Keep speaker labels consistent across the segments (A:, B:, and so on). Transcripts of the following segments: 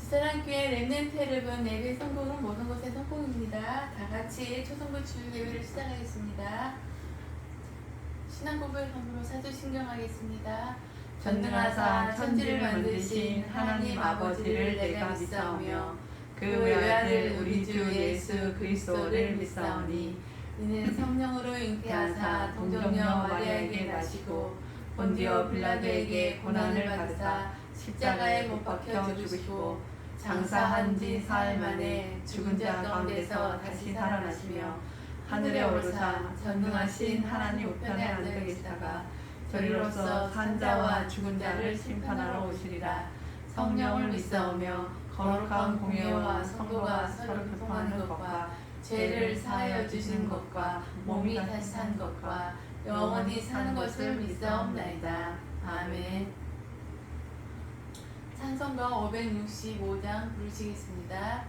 A: 사랑교회 렘넌트 여러분, 예배 성공은 모든 곳의 성공입니다. 다 같이 초성부 주일 예배를 시작하겠습니다. 신앙 고백 함으로 사도신경하겠습니다.
B: 전능하사 천지를 만드신 하나님 아버지를 내가 믿사오며 그 외아들 우리 주 예수 그리스도를 믿사오니
A: 이는 성령으로 잉태하사 동정녀 마리아에게 나시고 본디오 빌라도에게 고난을 받으사 십자가에 못 박혀 죽으시고 장사한 지 사흘 만에 죽은 자 가운데서 다시 살아나시며 하늘에 오르사 전능하신 하나님 우편에 앉아 계시다가 저리로서 산 자와 죽은 자를 심판하러 오시리라. 성령을 믿사오며 거룩한 공예와 성도가 서로 교통하는 것과 죄를 사하여 주시는 것과 몸이 다시 산 것과 영원히 사는 것을 믿사옵나이다. 아멘. 찬송가 565장 부르시겠습니다.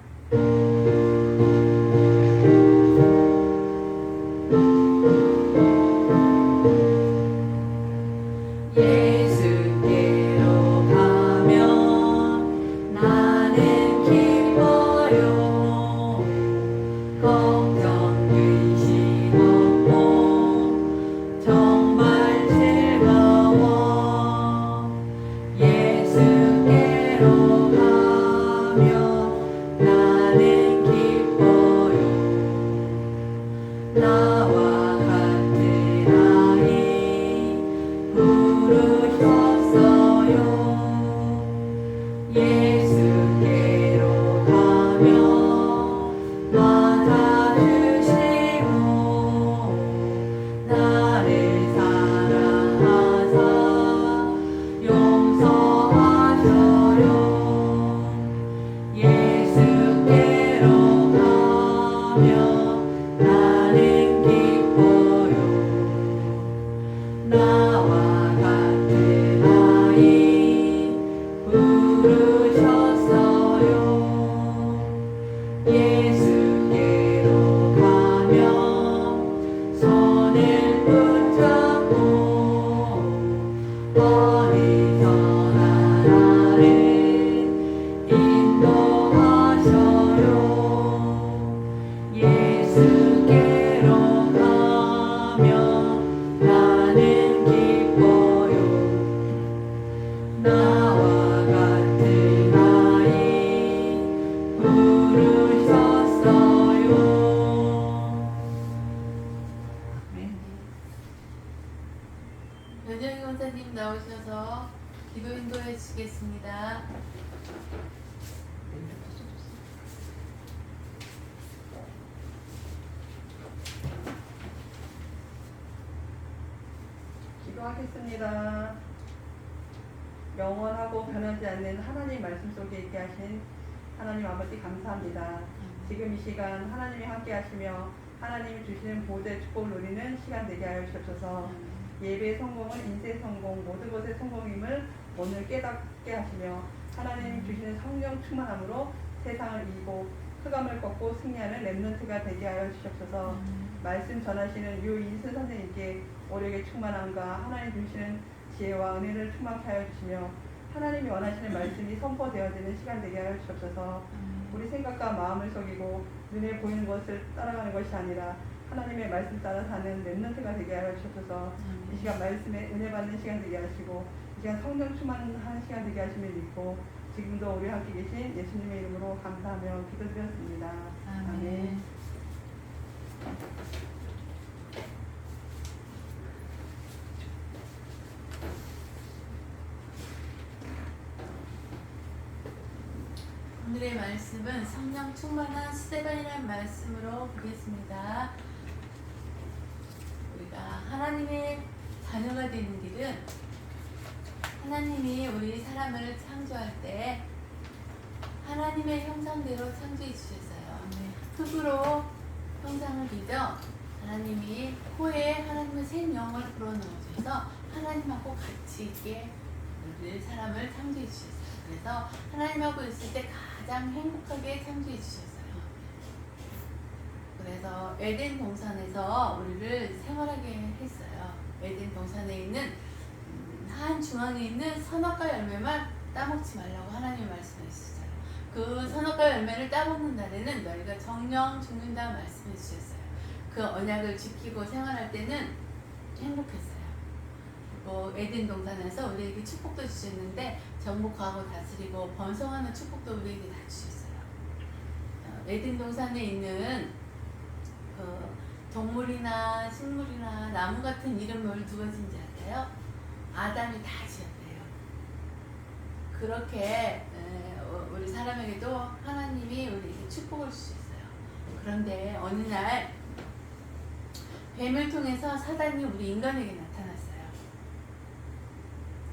A: 변정희 권사님 나오셔서 기도 인도해 주시겠습니다.
B: 기도하겠습니다. 영원하고 변하지 않는 하나님 말씀 속에 있게 하신 하나님 아버지 감사합니다. 지금 이 시간 하나님이 함께 하시며 하나님이 주시는 보호대 축복을 누리는 시간 되게 하여 주옵소서. 예배의 성공은 인생의 성공, 모든 것의 성공임을 오늘 깨닫게 하시며 하나님이 주시는 성령 충만함으로 세상을 이기고 흑암을 꺾고 승리하는 렘넌트가 되게 하여 주옵소서. 말씀 전하시는 유인순 선생님께 오력의 충만함과 하나님 주시는 지혜와 은혜를 충만케 하여 주시며 하나님이 원하시는 말씀이 선포되어지는 시간 되게 하여 주옵소서. 우리 생각과 마음을 속이고 눈에 보이는 것을 따라가는 것이 아니라 하나님의 말씀 따라 사는 렘넌트가 되게 하여 주옵소서. 이 시간 말씀에 은혜 받는 시간 되게 하시고 이 시간 성령 충만하는 시간 되게 하심을 믿고 지금도 우리 함께 계신 예수님의 이름으로 감사하며 기도드렸습니다. 아멘.
A: 오늘의 말씀은 성령 충만한 시대관이라는 말씀으로 보겠습니다. 우리가 하나님의 자녀가 되는 길은 하나님이 우리 사람을 창조할 때 하나님의 형상대로 창조해 주셨어요. 흙으로 형상을 빚어 하나님이 코에 하나님의 생명을 불어넣으셔서 하나님하고 같이 있게 우리 사람을 창조해 주셨어요. 그래서 하나님하고 있을 때 가장 행복하게 창조해 주셨어요. 그래서 에덴 동산에서 우리를 생활하게 했어요. 에덴 동산에 있는 한 중앙에 있는 선악과 열매만 따먹지 말라고 하나님이 말씀하셨어요. 그 선악과 열매를 따먹는 날에는 너희가 정령 죽는다 말씀해 주셨어요. 그 언약을 지키고 생활할 때는 행복했어요. 그리고 에덴 동산에서 우리에게 축복도 주셨는데 정복하고 다스리고 번성하는 축복도 우리에게 다 주셨어요. 에덴 동산에 있는 그 동물이나 식물이나 나무 같은 이름을 누가 지은지 알아요? 아담이 다 지었대요. 그렇게 우리 사람에게도 하나님이 우리에게 축복을 주셨어요. 그런데 어느 날 뱀을 통해서 사단이 우리 인간에게 나타났어요.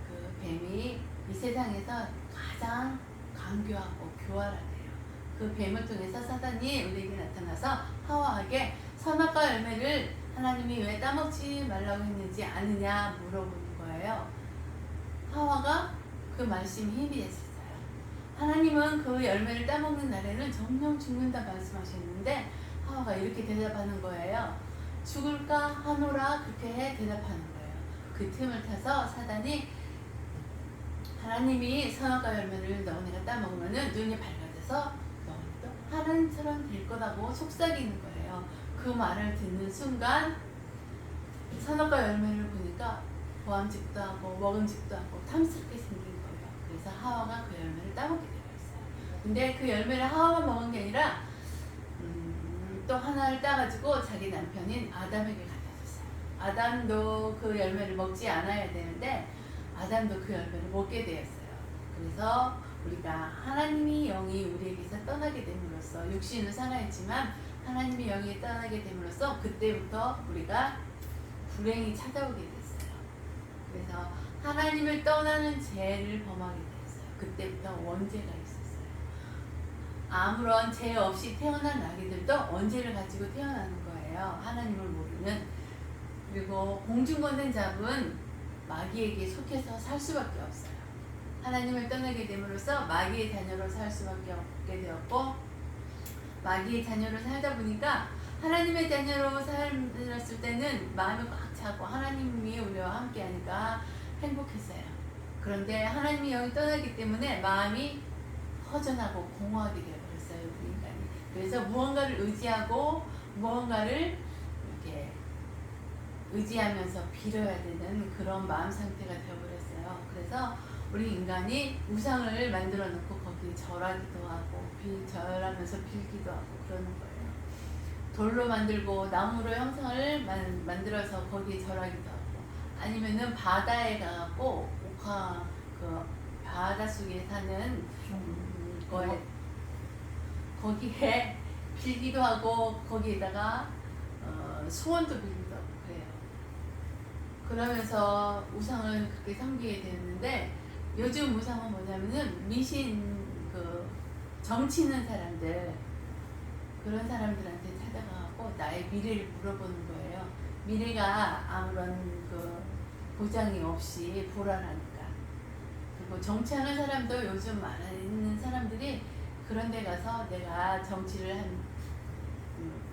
A: 그 뱀이 이 세상에서 가장 강교하고 교활하대요. 그 뱀을 통해서 사단이 우리에게 나타나서 하와에게 선악과 열매를 하나님이 왜 따먹지 말라고 했는지 아느냐 물어보는 거예요. 하와가 그 말씀에 힘이 됐었어요. 하나님은 그 열매를 따먹는 날에는 정령 죽는다 말씀하셨는데 하와가 이렇게 대답하는 거예요. 죽을까 하노라 그렇게 대답하는 거예요. 그 틈을 타서 사단이 하나님이 선악과 열매를 너희가 따먹으면 눈이 밝아져서 너희도 하나님처럼 될 거라고 속삭이는 거예요. 그 말을 듣는 순간 선악과 열매를 보니까 보암직도 하고 먹음직도 하고 탐스럽게 생긴 거예요. 그래서 하와가 그 열매를 따먹게 되었어요. 근데 그 열매를 하와가 먹은 게 아니라 또 하나를 따가지고 자기 남편인 아담에게 갖다 줬어요. 아담도 그 열매를 먹지 않아야 되는데 아담도 그 열매를 먹게 되었어요. 그래서 우리가 하나님이 영이 우리에게서 떠나게 됨으로써 육신은 살아있지만 하나님의 영이 떠나게 됨으로써 그때부터 우리가 불행이 찾아오게 됐어요. 그래서 하나님을 떠나는 죄를 범하게 되었어요. 그때부터 원죄가 있었어요. 아무런 죄 없이 태어난 아기들도 원죄를 가지고 태어나는 거예요. 하나님을 모르는. 그리고 공중권된 잡은 마귀에게 속해서 살 수밖에 없어요. 하나님을 떠나게 됨으로써 마귀의 자녀로 살 수밖에 없게 되었고 마귀의 자녀로 살다 보니까 하나님의 자녀로 살았을 때는 마음이 꽉 차고 하나님이 우리와 함께 하니까 행복했어요. 그런데 하나님의 영이 떠나기 때문에 마음이 허전하고 공허하게 되어버렸어요. 우리 인간이. 그래서 무언가를 의지하고 무언가를 이렇게 의지하면서 빌어야 되는 그런 마음 상태가 되어버렸어요. 그래서 우리 인간이 우상을 만들어 놓고 거기에 절하기도 하고 절하면서 빌기도 하고 그러는 거예요. 돌로 만들고 나무로 형상을 만들어서 거기에 절하기도 하고 아니면은 바다에 가고 그 바다 속에 사는 거에 거기에 빌기도 하고 거기에다가 소원도 빌기도 하고 그래요. 그러면서 우상을 그렇게 섬기게 되었는데 요즘 우상은 뭐냐면은 미신 그 정치는 사람들 그런 사람들한테 찾아가고 나의 미래를 물어보는 거예요. 미래가 아무런 그 보장이 없이 불안하니까. 그리고 정치하는 사람도 요즘 많은 사람들이 그런 데 가서 내가 정치를 한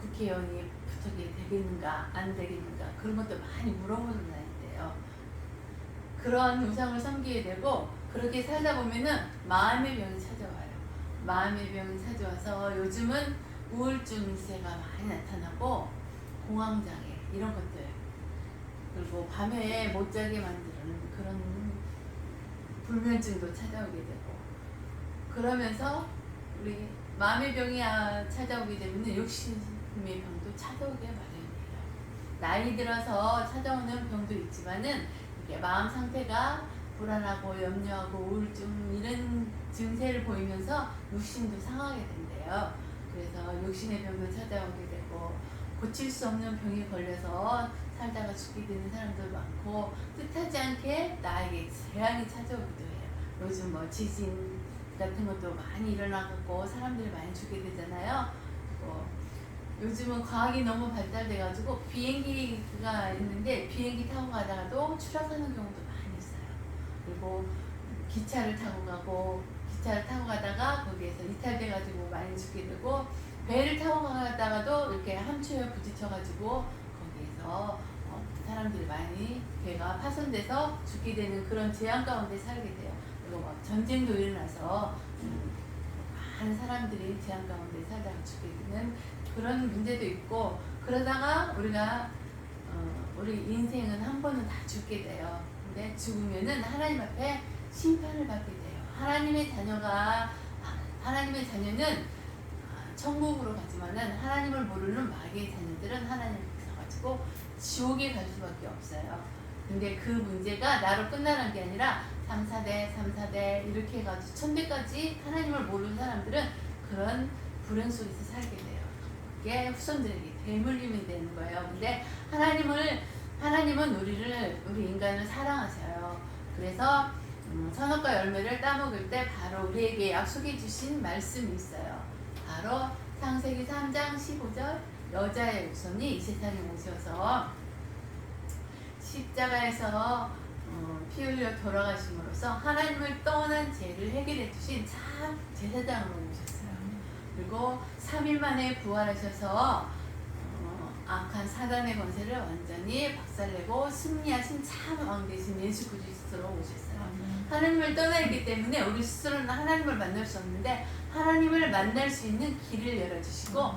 A: 국회의원이 붙게 되겠는가 안 되겠는가 그런 것도 많이 물어보는 다닌대요. 그런 우상을 섬기게 되고 그렇게 살다 보면은 마음의 병이 찾아와요. 마음의 병이 찾아와서 요즘은 우울증세가 많이 나타나고 공황장애 이런 것들 그리고 밤에 못 자게 만드는 그런 불면증도 찾아오게 되고 그러면서 우리 마음의 병이 찾아오게 되면 욕심의 병도 찾아오게 마련이에요. 나이 들어서 찾아오는 병도 있지만은 이게 마음 상태가 불안하고 염려하고 우울증 이런 증세를 보이면서 육신도 상하게 된대요. 그래서 육신의 병도 찾아오게 되고 고칠 수 없는 병에 걸려서 살다가 죽게 되는 사람도 많고 뜻하지 않게 나에게 재앙이 찾아오기도 해요. 요즘 뭐 지진 같은 것도 많이 일어나고 사람들이 많이 죽게 되잖아요. 요즘은 과학이 너무 발달돼가지고 비행기가 있는데 비행기 타고 가다가도 추락하는 경우도 많이 있어요. 그리고 기차를 타고 가다가 거기에서 이탈돼가지고 많이 죽게 되고 배를 타고 가다가도 이렇게 함초에 부딪혀가지고 거기에서 사람들이 많이 배가 파손돼서 죽게 되는 그런 재앙 가운데 살게 돼요. 그리고 막 전쟁도 일어나서 많은 사람들이 재앙 가운데 살다가 죽게 되는 그런 문제도 있고, 그러다가 우리 인생은 한 번은 다 죽게 돼요. 근데 죽으면은 하나님 앞에 심판을 받게 돼요. 하나님의 자녀는 천국으로 가지만은 하나님을 모르는 마귀의 자녀들은 하나님 앞에 가지고 지옥에 갈 수밖에 없어요. 근데 그 문제가 나로 끝나는 게 아니라 3, 4대 이렇게 해가지고 천대까지 하나님을 모르는 사람들은 그런 불행 속에서 살게 돼요. 그게 후손들에게 대물림이 되는 거예요. 근데 하나님은 우리 인간을 사랑하셔요. 그래서 선악과 열매를 따먹을 때 바로 우리에게 약속해 주신 말씀이 있어요. 바로 창세기 3장 15절, 여자의 후손이 이 세상에 오셔서 십자가에서 피 흘려 돌아가심으로써 하나님을 떠난 죄를 해결해 주신 참 제사장으로 오셨어요. 그리고 3일 만에 부활하셔서 악한 사단의 권세를 완전히 박살내고 승리하신 참 왕 되신 예수 그리스도로 오셨어요. 하나님을 떠나기 때문에 우리 스스로는 하나님을 만날 수 없는데 하나님을 만날 수 있는 길을 열어주시고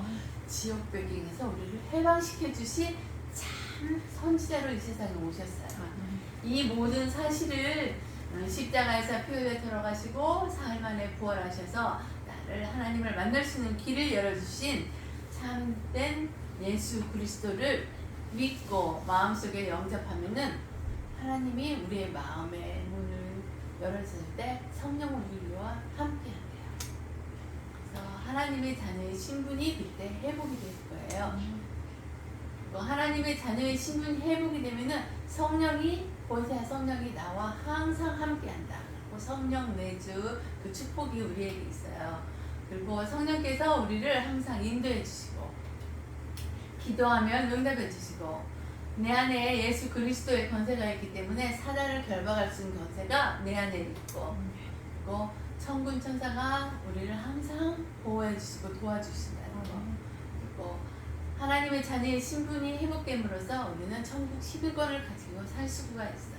A: 지옥 배경에서 우리를 해방시켜 주신 참 선지자로 이 세상에 오셨어요. 이 모든 사실을 십자가에서 피 흘려 돌아가시고 사흘 만에 부활하셔서 나를 하나님을 만날 수 있는 길을 열어주신 참된 예수 그리스도를 믿고 마음속에 영접하면은 하나님이 우리의 마음의 문을 열어줄 때 성령 우리와 함께한대요. 그래서 하나님의 자녀의 신분이 그때 회복이 될 거예요. 하나님의 자녀의 신분이 회복이 되면은 보혜사 성령이 나와 항상 함께한다. 성령 내주 그 축복이 우리에게 있어요. 그리고 성령께서 우리를 항상 인도해 주시고 기도하면 응답해 주시고 내 안에 예수 그리스도의 권세가 있기 때문에 사단을 결박할 수 있는 권세가 내 안에 있고, 그리고 천군 천사가 우리를 항상 보호해 주시고 도와주신다는 거. 그리고 하나님의 자녀의 신분이 회복됨으로써 우리는 천국 11권을 가지고 살 수가 있어요.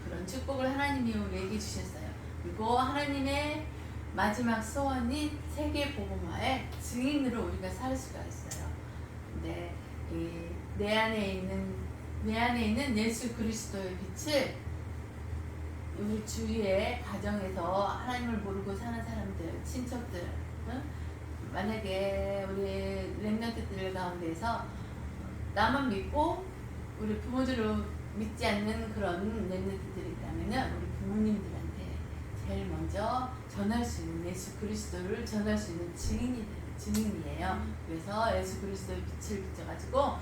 A: 그런 축복을 하나님이 우리에게 주셨어요. 그리고 하나님의 마지막 소원인 세계 복음화의 증인으로 우리가 살 수가 있어요. 근데 내 안에 있는 예수 그리스도의 빛을 우리 주위의 가정에서 하나님을 모르고 사는 사람들, 친척들, 만약에 우리 렘넌트들 가운데서 나만 믿고 우리 부모들을 믿지 않는 그런 렘넌트들이 있다면은 우리 부모님들한테 제일 먼저 전할 수 있는 예수 그리스도를 전할 수 있는 증인이에요. 그래서 예수 그리스도의 빛을 비춰가지고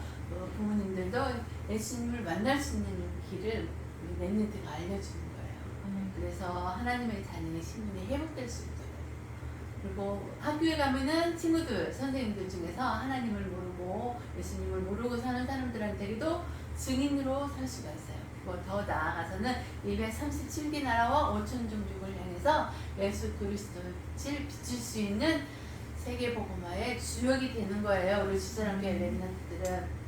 A: 부모님들도 예수님을 만날 수 있는 길을 우리 렘넌트가 알려주는 거예요. 그래서 하나님의 자녀의 신분이 회복될 수 있도록. 그리고 학교에 가면은 친구들, 선생님들 중에서 하나님을 모르고 예수님을 모르고 사는 사람들한테도 증인으로 살 수가 있어요. 그리고 더 나아가서는 237개 나라와 5천 종족을 향해서 예수 그리스도의 빛을 비출 수 있는 세계복음화의 주역이 되는 거예요. 우리 주사랑교회 렘넌트들은.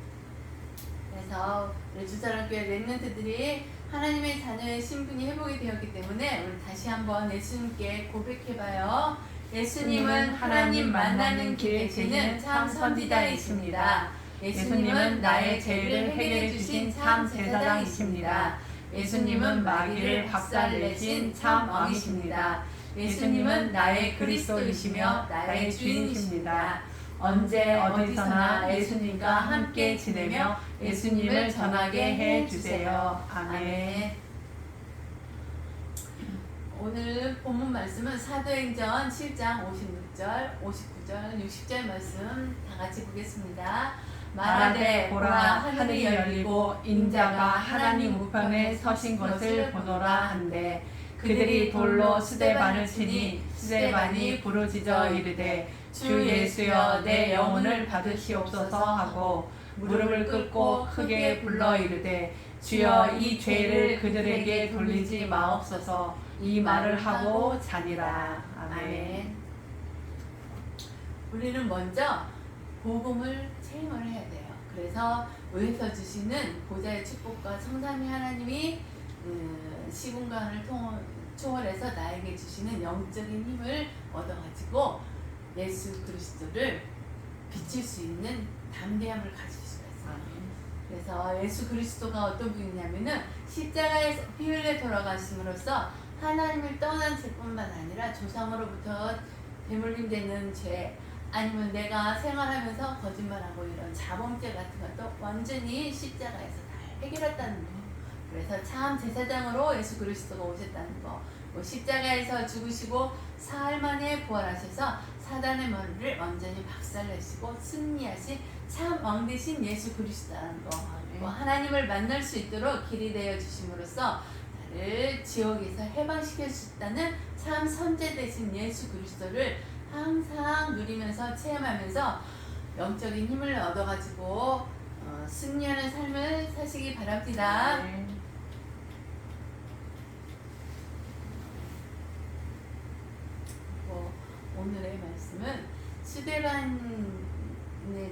A: 그래서 우리 주사랑교회 렘넌트들이 하나님의 자녀의 신분이 회복이 되었기 때문에 우리 다시 한번 예수님께 고백해봐요. 예수님은 하나님 만나는 길 되시는 참 선지자이십니다. 예수님은 나의 죄를 해결해 주신 참 제사장이십니다. 예수님은 마귀를 박살내신 참 왕이십니다. 예수님은 나의 그리스도이시며 나의 주인이십니다. 언제 어디서나 예수님과 함께 지내며 예수님을 전하게 해주세요. 아멘. 오늘 본문 말씀은 사도행전 7장 56절, 59절, 60절 말씀 다 같이 보겠습니다. 말하되 보라 하늘이 열리고 인자가 하나님 우편에 서신 것을 보노라 한데 그들이 돌로 스데반을 치니 스데반이 부르짖어 이르되 주 예수여 내 영혼을 받으시옵소서 하고 무릎을 꿇고 크게 불러 이르되 주여 이 죄를 그들에게 돌리지 마옵소서. 이 말을 하고 자니라. 아멘. 우리는 먼저 복음을 체험을 해야 돼요. 그래서 위에서 주시는 보좌의 축복과 성삼위 하나님이 시공간을 초월해서 나에게 주시는 영적인 힘을 얻어가지고 예수 그리스도를 비칠 수 있는 담대함을 가질 수가 있어요. 그래서 예수 그리스도가 어떤 분이냐면은 십자가에서 피 흘려 돌아가심으로써 하나님을 떠난 죄뿐만 아니라 조상으로부터 대물림되는 죄, 아니면 내가 생활하면서 거짓말하고 이런 자범죄 같은 것도 완전히 십자가에서 다 해결했다는 거. 그래서 참 제사장으로 예수 그리스도가 오셨다는 거. 십자가에서 죽으시고 사흘 만에 부활하셔서 사단의 머리를 완전히 박살내시고 승리하신 참 왕 되신 예수 그리스도라는 거. 하나님을 만날 수 있도록 길이 되어 주심으로써 나를 지옥에서 해방시킬 수 있다는 참 선제 되신 예수 그리스도를 항상 누리면서 체험하면서 영적인 힘을 얻어가지고 승리하는 삶을 사시기 바랍니다. 오늘의 말씀은 스데반에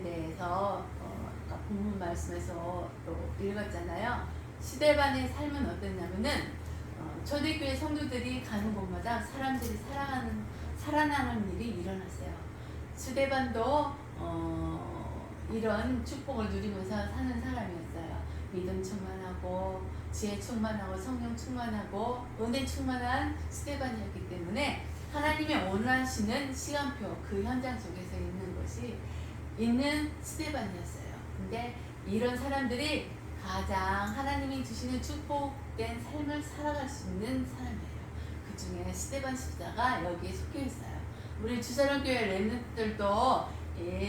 A: 대해서 아까 본문 말씀에서 또 읽었잖아요. 스데반의 삶은 어땠냐면은 초대교회 성도들이 가는 곳마다 사람들이 살아나는 일이 일어났어요. 스데반도 이런 축복을 누리면서 사는 사람이었어요. 믿음 충만하고 지혜 충만하고 성령 충만하고 은혜 충만한 스데반이었기 때문에 하나님이 원하시는 시간표 그 현장 속에서 있는 스데반이었어요. 근데 이런 사람들이 가장 하나님이 주시는 축복된 삶을 살아갈 수 있는 사람이에요. 그 중에 스데반 집사가 여기에 속해 있어요. 우리 주사랑교회 렘넌트들도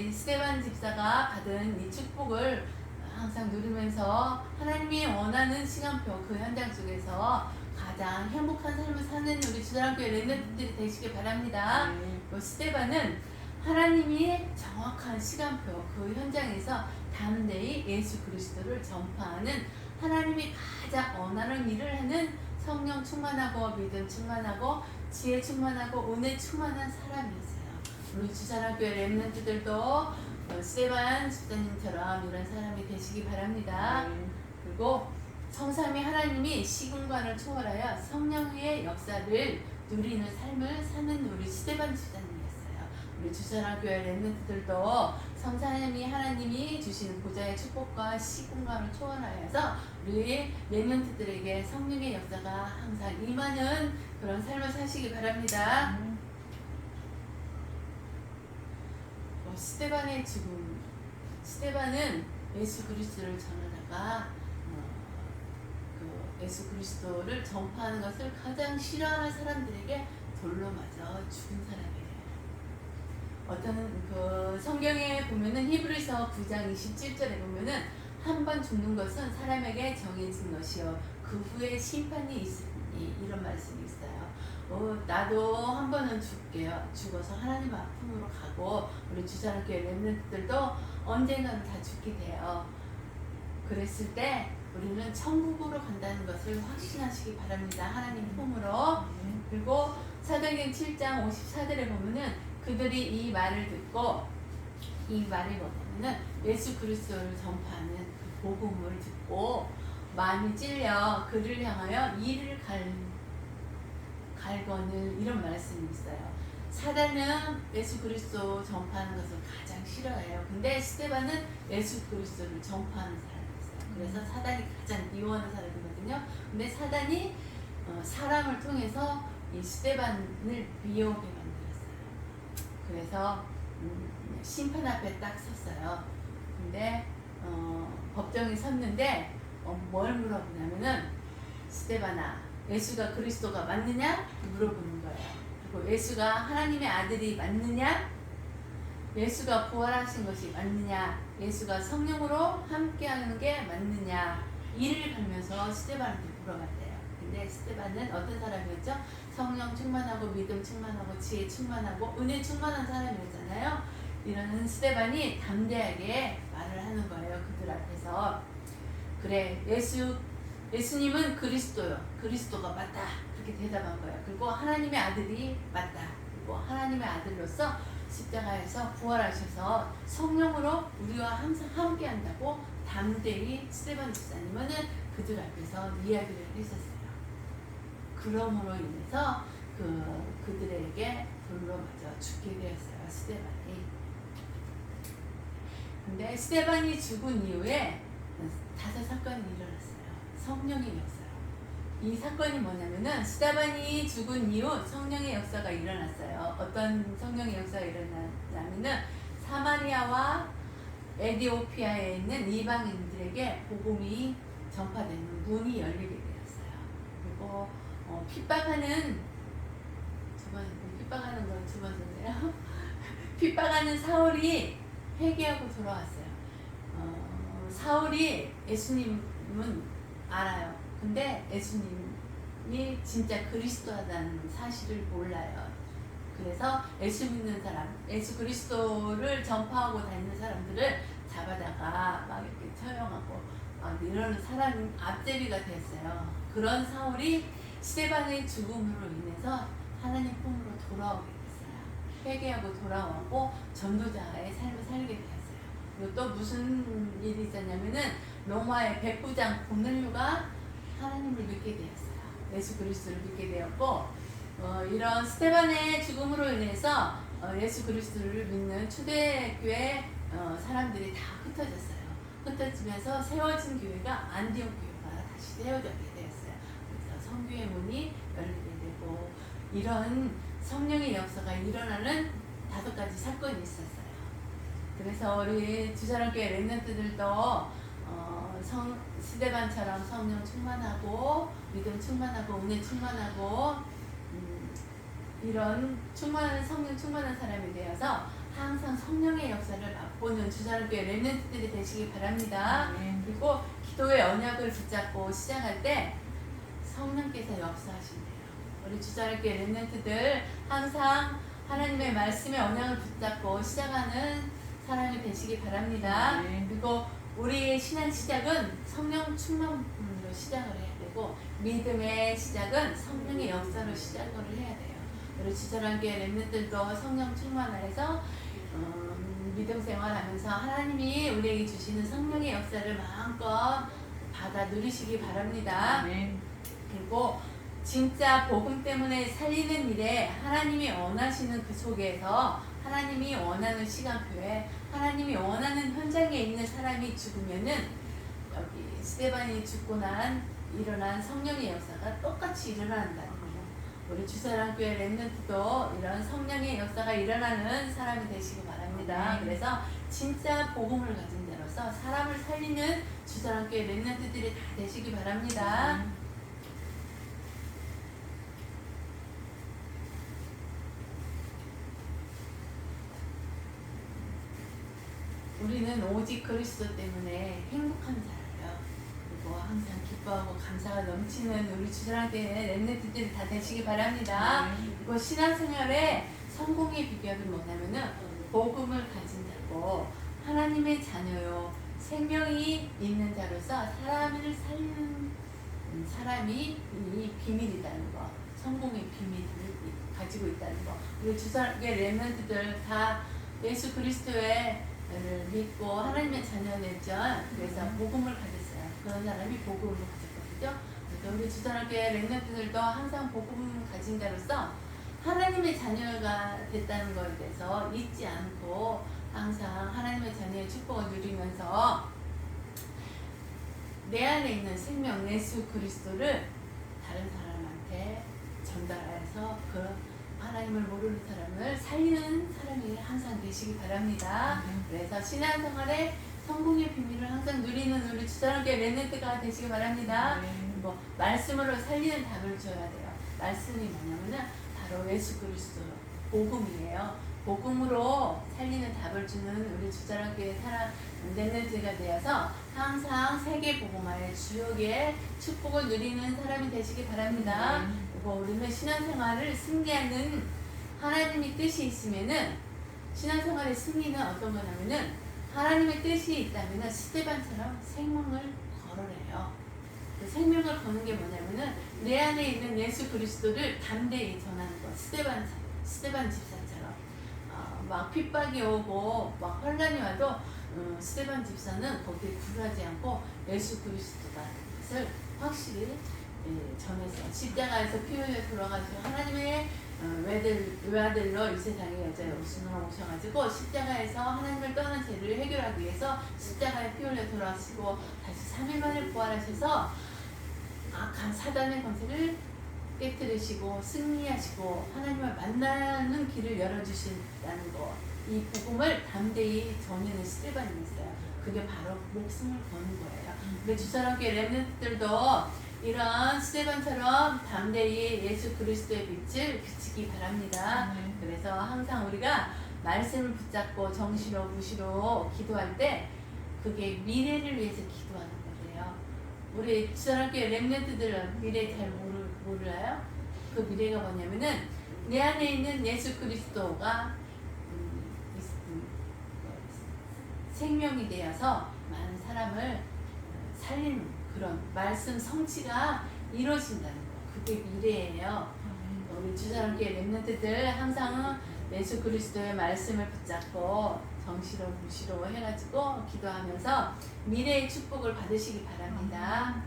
A: 스데반 집사가 받은 이 축복을 항상 누리면서 하나님이 원하는 시간표 그 현장 속에서 가장 행복한 삶을 사는 우리 주사랑교회 렘넌트들이 되시길 바랍니다. 스데반은 하나님이 정확한 시간표 그 현장에서 담대히 예수 그리스도를 전파하는 하나님이 가장 원하는 일을 하는 성령 충만하고 믿음 충만하고 지혜 충만하고 은혜 충만한 사람이었어요. 우리 주사랑교회 렘넌트들도 스데반 집사님처럼 이런 사람이 되시기 바랍니다. 그리고 성삼위 하나님이 시공간을 초월하여 성령의 역사를 누리는 삶을 사는 우리 스데반 집사님이었어요. 우리 주사랑교회 렘넌트들도 성삼위 하나님이 주시는 보좌의 축복과 시공간을 초월하여서 우리 렘넌트들에게 성령의 역사가 항상 임하는 그런 삶을 사시기 바랍니다. 스데반의 죽음. 스데반은 예수 그리스도를 전하다가 예수 그리스도를 전파하는 것을 가장 싫어하는 사람들에게 돌로 맞아 죽은 사람이에요. 어떤 그 성경에 보면은 히브리서 9장 27절에 보면은 한 번 죽는 것은 사람에게 정해진 것이요 그 후에 심판이 있으니 이런 말씀이 있어요. 나도 한 번은 죽어서 하나님 앞으로 가고 우리 주사랑교회 렘넌트들도 언젠가는 다 죽게 돼요. 그랬을 때 우리는 천국으로 간다는 것을 확신하시기 바랍니다. 하나님 품으로. 그리고 사도행전 7장 54절에 보면은 그들이 이 말을 듣고 이 말이 뭐냐면은 예수 그리스도를 전파하는 그 복음을 듣고 마음이 찔려 그를 향하여 이를 갈거는 이런 말씀이 있어요. 사단은 예수 그리스도 전파하는 것을 가장 싫어해요. 근데 스데반은 예수 그리스도를 전파하는 사람이었어요. 그래서 사단이 가장 미워하는 사람이거든요. 근데 사단이 사람을 통해서 이 스데반을 미워하게 만들었어요. 그래서 심판 앞에 딱 섰어요. 근데 법정에 섰는데 뭘 물어보냐면은 스데반아 예수가 그리스도가 맞느냐? 물어보는 거예요. 그리고 예수가 하나님의 아들이 맞느냐? 예수가 부활하신 것이 맞느냐? 예수가 성령으로 함께하는 게 맞느냐? 이를 갈면서 스데반한테 물어봤대요. 근데 스데반은 어떤 사람이었죠? 성령 충만하고 믿음 충만하고 지혜 충만하고 은혜 충만한 사람이었잖아요. 이런 스데반이 담대하게 말을 하는 거예요. 그들 앞에서. 그래, 예수님은 그리스도요. 그리스도가 맞다. 그렇게 대답한 거예요. 그리고 하나님의 아들이 맞다. 그리고 하나님의 아들로서 십자가에서 부활하셔서 성령으로 우리와 항상 함께 한다고 담대히 스데반 집사님은 그들 앞에서 이야기를 했었어요. 그러므로 인해서 그들에게 돌로 맞아 죽게 되었어요. 스데반이. 근데 스데반이 죽은 이후에 5 사건이 일어났어요. 성령의 역사로. 이 사건이 뭐냐면은 스데반이 죽은 이후 성령의 역사가 일어났어요. 어떤 성령의 역사가 일어났냐면은 사마리아와 에디오피아에 있는 이방인들에게 복음이 전파되는 문이 열리게 되었어요. 그리고 핍박하는 두번 썼네요. 핍박하는 사울이 회개하고 돌아왔어요. 사울이 예수님은 알아요. 근데 예수님이 진짜 그리스도라는 사실을 몰라요. 그래서 예수 믿는 사람, 예수 그리스도를 전파하고 다니는 사람들을 잡아다가 막 이렇게 처형하고 막 이러는 사람이 앞제비가 됐어요. 그런 사울이 스데반의 죽음으로 인해서 하나님 품으로 돌아오게 됐어요. 회개하고 돌아오고 전도자의 삶을 살게 되었어요. 그리고 또 무슨 일이 있었냐면은 로마의 백부장 고넬료가 하나님을 믿게 되었어요. 예수 그리스도를 믿게 되었고 이런 스데반의 죽음으로 인해서 예수 그리스도를 믿는 초대교회 사람들이 다 흩어졌어요. 흩어지면서 세워진 교회가 안디옥 교회가 다시 세워지게 되었어요. 그래서 성교의 문이 열리게 되고 이런 성령의 역사가 일어나는 5가지 사건이 있었어요. 그래서 우리 주사랑교회 랩런트들도 스데반처럼 성령 충만하고 믿음 충만하고 은혜 충만하고 이런 성령 충만한 사람이 되어서 항상 성령의 역사를 맛보는 주사랑교회 랩런트들이 되시기 바랍니다. 그리고 기도의 언약을 붙잡고 시작할 때 성령께서 역사하신대요. 우리 주사랑교회 랩런트들 항상 하나님의 말씀의 언약을 붙잡고 시작하는 사람이 되시기 바랍니다. 그리고 우리의 신앙 시작은 성령 충만으로 시작을 해야 되고 믿음의 시작은 성령의 역사로 시작을 해야 돼요. 우리 주사랑교회 랩런트들도 성령 충만해서 믿음 생활하면서 하나님이 우리에게 주시는 성령의 역사를 마음껏 받아 누리시기 바랍니다. 그리고 진짜 복음 때문에 살리는 일에 하나님이 원하시는 그 속에서 하나님이 원하는 시간표에 하나님이 원하는 현장에 있는 사람이 죽으면은 여기 스데반이 죽고 일어난 성령의 역사가 똑같이 일어난다는 거예요. 우리 주사랑교회 랩런트도 이런 성령의 역사가 일어나는 사람이 되시기 바랍니다. 그래서 진짜 복음을 가진 자로서 사람을 살리는 주사랑교회 랩런트들이 다 되시기 바랍니다. 우리는 오직 그리스도 때문에 행복한 자예요. 그리고 항상 기뻐하고 감사가 넘치는 우리 주사랑교회 랩런트들이 다 되시기 바랍니다. 그리고 신앙생활의 성공의 비결은 뭐냐면은 복음을 가진 자고 하나님의 자녀요 생명이 있는 자로서 사람을 살리는 사람이 이 비밀이라는 거, 성공의 비밀을 가지고 있다는 거. 우리 주사랑교회 랩런트들 다 예수 그리스도의 믿고 하나님의 자녀였죠. 그래서 복음을 가졌어요. 그런 사람이 복음을 가졌거든요. 그래서 우리 주사랑교회 랩런트들도 항상 복음을 가진 자로서 하나님의 자녀가 됐다는 것에 대해서 잊지 않고 항상 하나님의 자녀의 축복을 누리면서 내 안에 있는 생명 예수 그리스도를 다른 사람한테 전달해서 그 하나님을 모르는 사람을 살리는 사람이 항상 되시기 바랍니다. 그래서 신앙생활에 성공의 비밀을 항상 누리는 우리 주사랑교회 랩런트가 되시기 바랍니다. 뭐 말씀으로 살리는 답을 줘야 돼요. 말씀이 뭐냐면은 바로 예수 그리스도 복음이에요. 복음으로 살리는 답을 주는 우리 주사랑교회 랩런트가 되어서 항상 세계 복음화의 주역의 축복을 누리는 사람이 되시기 바랍니다. 그리고 우리는 신앙생활을 승리하는 하나님의 뜻이 있으면은 신앙생활의 승리는 어떤 거냐면은 하나님의 뜻이 있다면은 스데반처럼 생명을 걸어내요. 그 생명을 거는 게 뭐냐면은 내 안에 있는 예수 그리스도를 담대히 전하는 거. 스데반 집사처럼 막 핍박이 오고 막 혼란이 와도 스데반 집사는 거기에 굴하지 않고 예수 그리스도라는 것을 확실히 전해서 십자가에서 피 흘려 돌아가시고 하나님의 외아들로 이 세상에 여자 예수님으로 오셔가지고 십자가에서 하나님을 떠난 죄를 해결하기 위해서 십자가에 피 흘려 돌아오시고 다시 3일 만에 부활하셔서 악한 사단의 권세를 깨뜨리시고 승리하시고 하나님을 만나는 길을 열어주신다는 거, 이 복음을 담대히 전하는 스테반이 있어요. 그게 바로 목숨을 거는 거예요. 우리 주사랑교회 렘넌트들도 이런 스테반처럼 담대히 예수 그리스도의 빛을 비치기 바랍니다. 그래서 항상 우리가 말씀을 붙잡고 정시로 무시로 기도할 때 그게 미래를 위해서 기도하는 거예요. 우리 주사랑교회 렘넌트들은 미래 잘 몰라요? 그 미래가 뭐냐면은 내 안에 있는 예수 그리스도가 생명이 되어서 많은 사람을 살리는 그런 말씀 성취가 이루어진다는 거. 그게 미래예요. 우리 주사랑교회 렘넌트들 항상 예수 그리스도의 말씀을 붙잡고 정시로 무시로 해가지고 기도하면서 미래의 축복을 받으시기 바랍니다.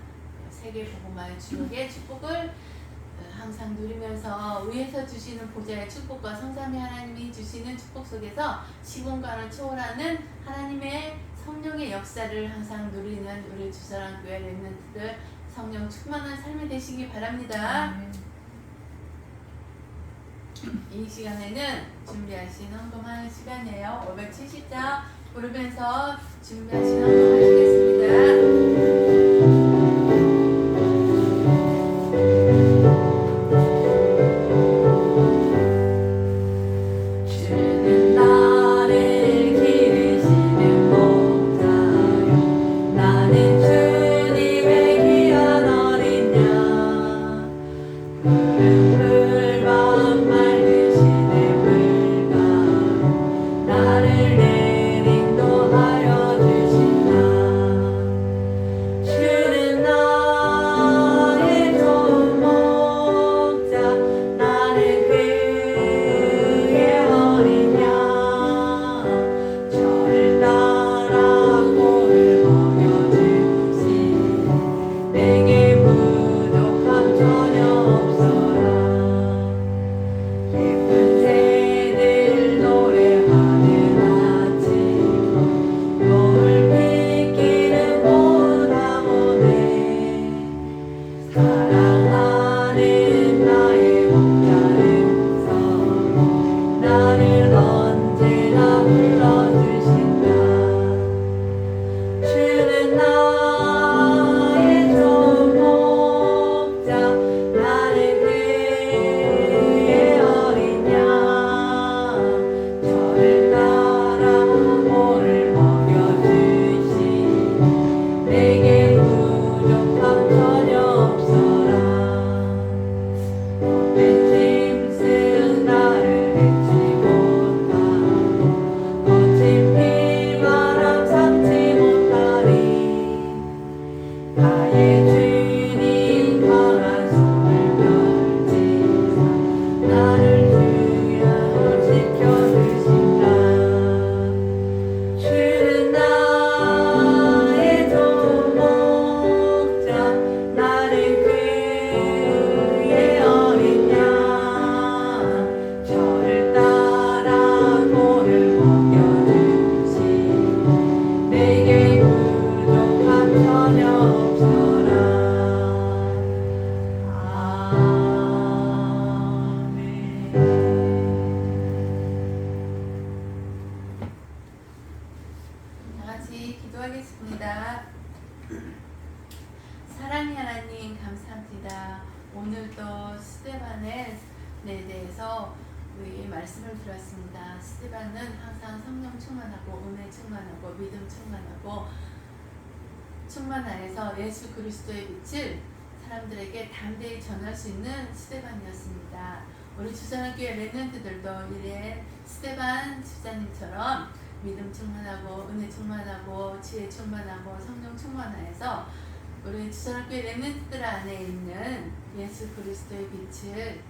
A: 세계 복음화의 주역의 축복을 항상 누리면서 위에서 주시는 보좌의 축복과 성삼위 하나님이 주시는 축복 속에서 시공간을 초월하는 하나님의 성령의 역사를 항상 누리는 우리 주사랑교회 렘넌트들 성령 충만한 삶이 되시기 바랍니다. 이 시간에는 준비하신 헌금하는 시간이에요. 570장 부르면서 준비하신 헌금하시겠습니다. 기도하겠습니다. 사랑의 하나님 감사합니다. 오늘도 스데반에 대해서 우리 말씀을 들었습니다. 스데반은 항상 성령 충만하고 은혜 충만하고 믿음 충만하고 충만 안에서 예수 그리스도의 빛을 사람들에게 담대히 전할 수 있는 스데반이었습니다. 우리 주사랑교회 렘넌트들도 이래 스데반 집사님처럼 믿음 충만하고 은혜 충만하고 지혜 충만하고 성령 충만하여서 우리 주사랑교회 렘넌트들 안에 있는 예수 그리스도의 빛을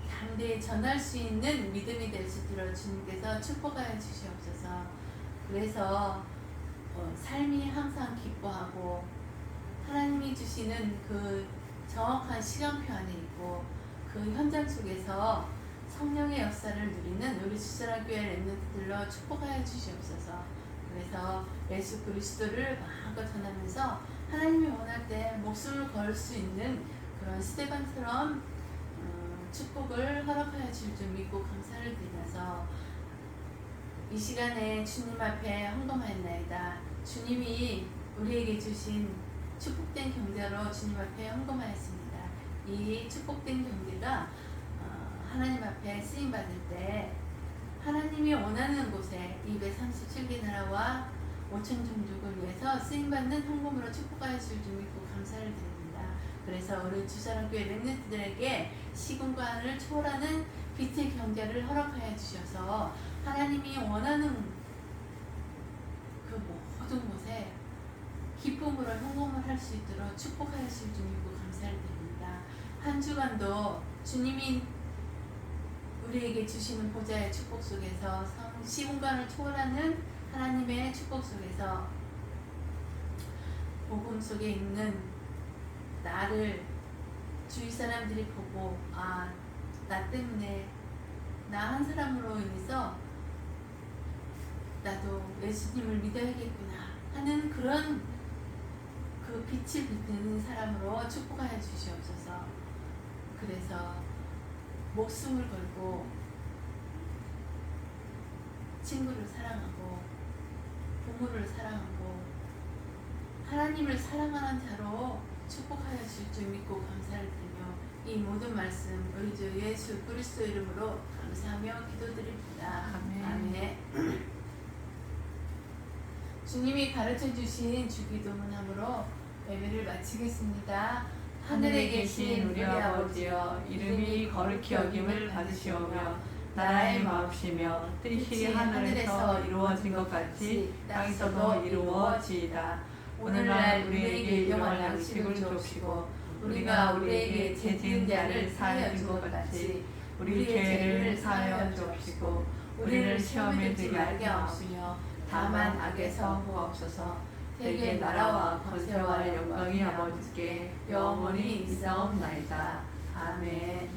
A: 담대히 전할 수 있는 믿음이 될 수 있도록 주님께서 축복하여 주시옵소서. 그래서 삶이 항상 기뻐하고 하나님이 주시는 그 정확한 시간표 안에 있고 그 현장 속에서 성령의 역사를 누리는 우리 주사랑교회 랩런트들로 축복하여 주시옵소서. 그래서 예수 그리스도를 마음껏 전하면서 하나님이 원할 때 목숨을 걸 수 있는 그런 스테반처럼 축복을 허락하여 줄 줄 믿고 감사를 드리면서 이 시간에 주님 앞에 헌금하였나이다. 주님이 우리에게 주신 축복된 경제로 주님 앞에 헌금하였습니다. 이 축복된 경제가 하나님 앞에 쓰임 받을 때 하나님이 원하는 곳에 237개 나라와 5천 종족을 위해서 쓰임 받는 헌금으로 축복하여 줄 줄 믿고 감사를 드립니다. 그래서 우리 주사랑교회 렘넌트들에게 시공간을 초월하는 빛의 경제를 허락하여 주셔서 하나님이 원하는 그 모든 곳에 기쁨으로 헌금을 할 수 있도록 축복하여 줄 줄 믿고 감사를 드립니다. 한 주간도 주님이 우리에게 주시는 보좌의 축복 속에서 시공간을 초월하는 하나님의 축복 속에서 복음 속에 있는 나를 주위 사람들이 보고 나 때문에 나 한 사람으로 인해서 나도 예수님을 믿어야겠구나 하는 그런 그 빛을 비추는 사람으로 축복하여 주시옵소서. 그래서 목숨을 걸고 친구를 사랑하고 부모를 사랑하고 하나님을 사랑하는 자로 축복하여 줄 줄 믿고 감사를 드리며 이 모든 말씀 우리 주 예수 그리스도 이름으로 감사하며 기도드립니다. 아멘. 주님이 가르쳐 주신 주기도문함으로 예배를 마치겠습니다.
C: 하늘에 계신 우리 아버지여, 이름이 거룩히 여김을 받으시오며 나라의 마옵시며 뜻이 하늘에서 이루어진 것 같이 땅에서도 이루어지이다. 오늘날 우리에게 일용할 양식을 주옵시고 우리가 우리에게 죄 지은 자를 사하여 준 것 같이 우리 죄를 사하여 주옵시고 우리를 시험에 들지 말게 하옵시며 다만 악에서 구하옵소서. 대개 나라와 권세와 영광이 아버지께 영원히 있사옵나이다. 아멘.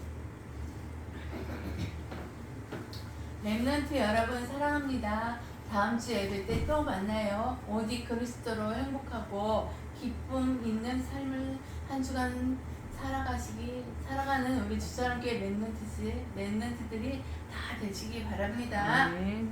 A: 렘넌트 여러분 사랑합니다. 다음 주 예배 때 또 만나요. 오직 그리스도로 행복하고 기쁨 있는 삶을 한 주간 살아가는 우리 주사랑교회 렘넌트들이 다 되시기 바랍니다.
C: 아멘.